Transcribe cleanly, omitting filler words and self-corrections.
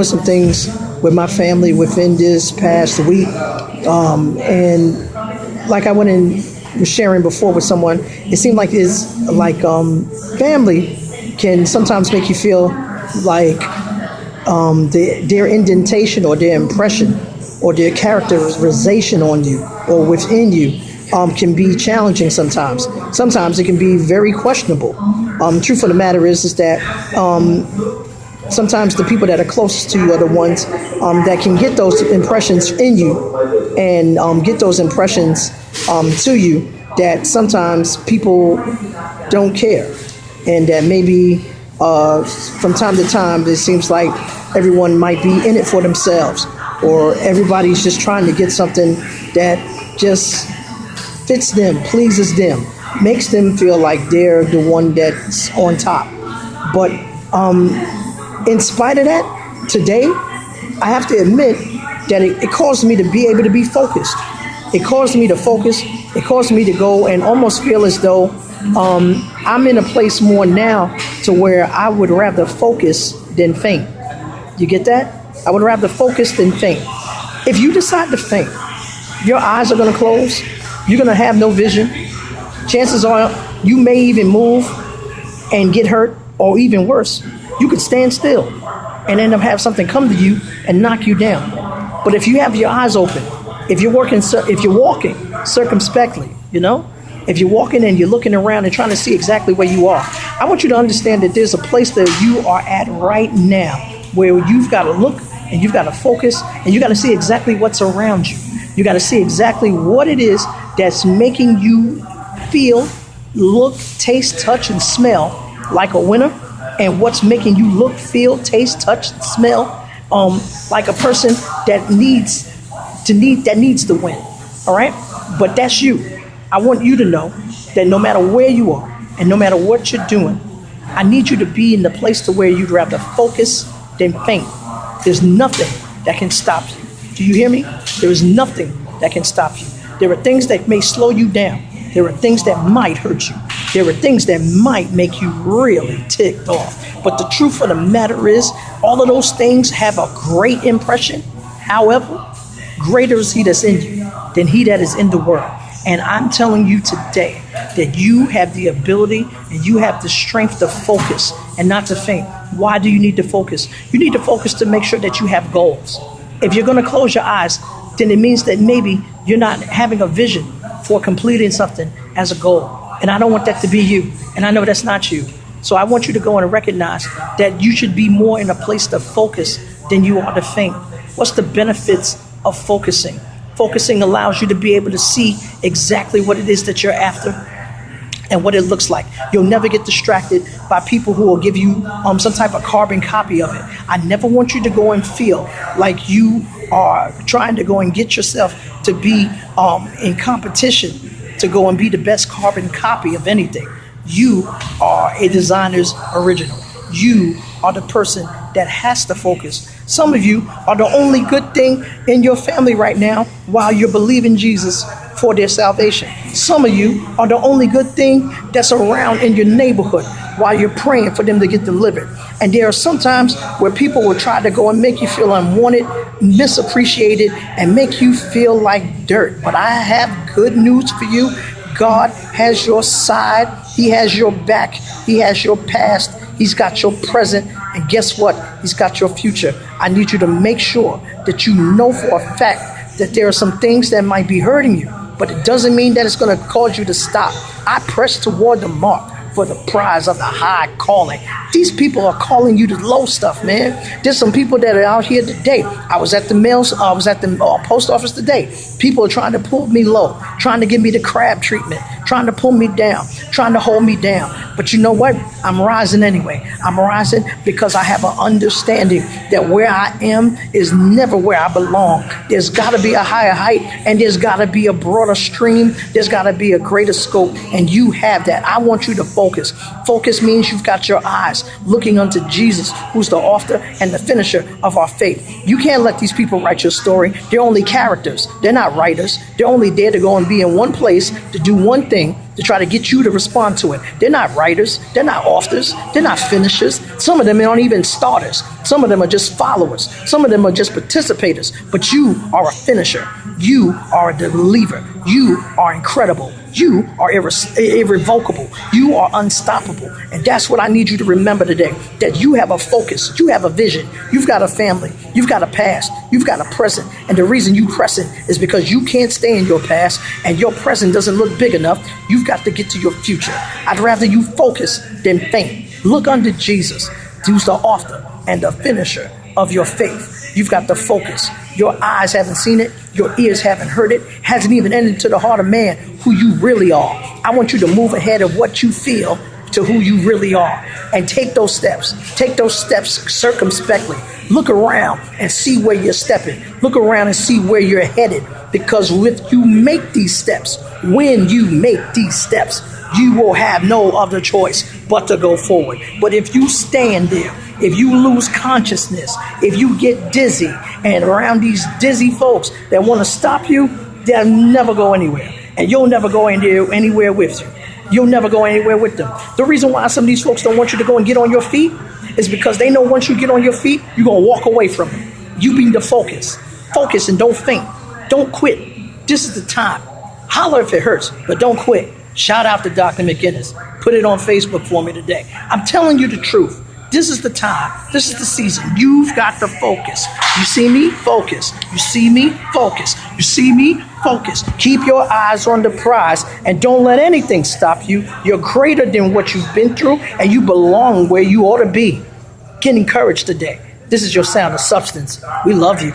some things with my family within this past week. And like I went and was sharing before with someone, it seemed like family can sometimes make you feel like their indentation or their impression or their characterization on you or within you can be challenging sometimes. Sometimes it can be very questionable. Truth of the matter is that sometimes the people that are closest to you are the ones that can get those impressions in you and get those impressions to you that sometimes people don't care. And that maybe from time to time, it seems like everyone might be in it for themselves, or everybody's just trying to get something that just fits them, pleases them, makes them feel like they're the one that's on top. But in spite of that, today, I have to admit that it caused me to be able to be focused. It caused me to focus. It caused me to go and almost feel as though I'm in a place more now to where I would rather focus than faint. You get that? I would rather focus than faint. If you decide to faint, your eyes are going to close. You're going to have no vision. Chances are you may even move and get hurt, or even worse, you could stand still and end up have something come to you and knock you down. But if you have your eyes open, if you're walking circumspectly, if you're walking and you're looking around and trying to see exactly where you are, I want you to understand that there's a place that you are at right now where you've got to look and you've got to focus and you got to see exactly what's around you. You got to see exactly what it is that's making you feel, look, taste, touch, and smell like a winner, and what's making you look, feel, taste, touch, and smell like a person that needs to win. All right? But that's you. I want you to know that no matter where you are and no matter what you're doing, I need you to be in the place to where you'd rather focus than faint. There's nothing that can stop you. Do you hear me? There is nothing that can stop you. There are things that may slow you down. There are things that might hurt you. There are things that might make you really ticked off. But the truth of the matter is, all of those things have a great impression. However, greater is he that's in you than he that is in the world. And I'm telling you today that you have the ability and you have the strength to focus and not to faint. Why do you need to focus? You need to focus to make sure that you have goals. If you're going to close your eyes, then it means that maybe you're not having a vision for completing something as a goal. And I don't want that to be you. And I know that's not you. So I want you to go and recognize that you should be more in a place to focus than you are to faint. What's the benefits of focusing? Focusing allows you to be able to see exactly what it is that you're after and what it looks like. You'll never get distracted by people who will give you some type of carbon copy of it. I never want you to go and feel like you are trying to go and get yourself to be in competition to go and be the best carbon copy of anything. You are a designer's original. You are the person that has to focus. Some of you are the only good thing in your family right now while you're believing Jesus for their salvation. Some of you are the only good thing that's around in your neighborhood while you're praying for them to get delivered. And there are some times where people will try to go and make you feel unwanted, misappreciated, and make you feel like dirt. But I have good news for you. God has your side. He has your back. He has your past. He's got your present. And guess what? He's got your future. I need you to make sure that you know for a fact that there are some things that might be hurting you, but it doesn't mean that it's going to cause you to stop. I press toward the mark for the prize of the high calling. These people are calling you to low stuff, man. There's some people that are out here today. I was at the post office today. People are trying to pull me low, trying to give me the crab treatment, trying to pull me down, trying to hold me down. But you know what? I'm rising anyway. I'm rising because I have an understanding that where I am is never where I belong. There's got to be a higher height, and there's got to be a broader stream. There's got to be a greater scope, and you have that. I want you to focus. Focus means you've got your eyes looking unto Jesus, who's the author and the finisher of our faith. You can't let these people write your story. They're only characters. They're not writers. They're only there to go and be in one place to do one thing to try to get you to respond to it. They're not writers. They're not authors. They're not finishers. Some of them aren't even starters. Some of them are just followers. Some of them are just participators. But you are a finisher. You are a believer. You are incredible. You are irrevocable. You are unstoppable. And that's what I need you to remember today, that you have a focus. You have a vision. You've got a family. You've got a past. You've got a present. And the reason you present is because you can't stay in your past and your present doesn't look big enough. You've got to get to your future. I'd rather you focus than faint. Look unto Jesus, who's the author and the finisher of your faith. You've got to focus. Your eyes haven't seen it. Your ears haven't heard it. Hasn't even entered into the heart of man who you really are. I want you to move ahead of what you feel to who you really are and take those steps. Take those steps circumspectly. Look around and see where you're stepping. Look around and see where you're headed, because if you make these steps, when you make these steps, you will have no other choice but to go forward. But if you stand there, if you lose consciousness, if you get dizzy and around these dizzy folks that want to stop you, they'll never go anywhere. And you'll never go anywhere with you. You'll never go anywhere with them. The reason why some of these folks don't want you to go and get on your feet is because they know once you get on your feet, you're going to walk away from it. You be the focus. Focus and don't faint. Don't quit. This is the time. Holler if it hurts, but don't quit. Shout out to Dr. McGinnis. Put it on Facebook for me today. I'm telling you the truth. This is the time. This is the season. You've got to focus. You see me? Focus. You see me? Focus. You see me? Focus. Keep your eyes on the prize and don't let anything stop you. You're greater than what you've been through and you belong where you ought to be. Get encouraged today. This is your Sound of Substance. We love you.